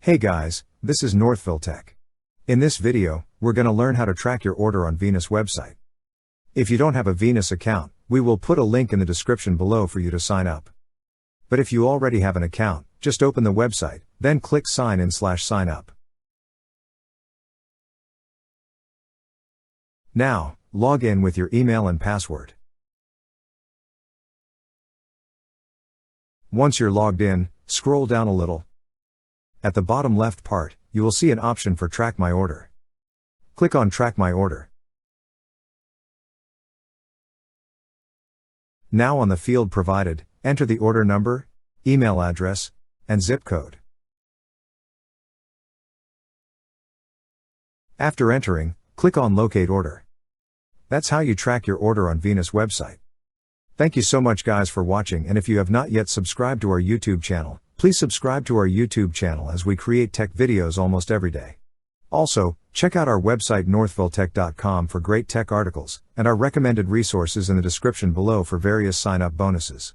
Hey guys, this is Northville Tech. In this video, we're going to learn how to track your order on Venus website. If you don't have a Venus account, we will put a link in the description below for you to sign up. But if you already have an account, just open the website, then click sign in/sign up. Now, log in with your email and password. Once you're logged in, scroll down a little. At the bottom left part, you will see an option for Track My Order. Click on Track My Order. Now on the field provided, enter the order number, email address, and zip code. After entering, click on Locate Order. That's how you track your order on Venus website. Thank you so much guys for watching, and if you have not yet subscribed to our YouTube channel, please subscribe to our YouTube channel as we create tech videos almost every day. Also, check out our website northvilletech.com for great tech articles, and our recommended resources in the description below for various sign-up bonuses.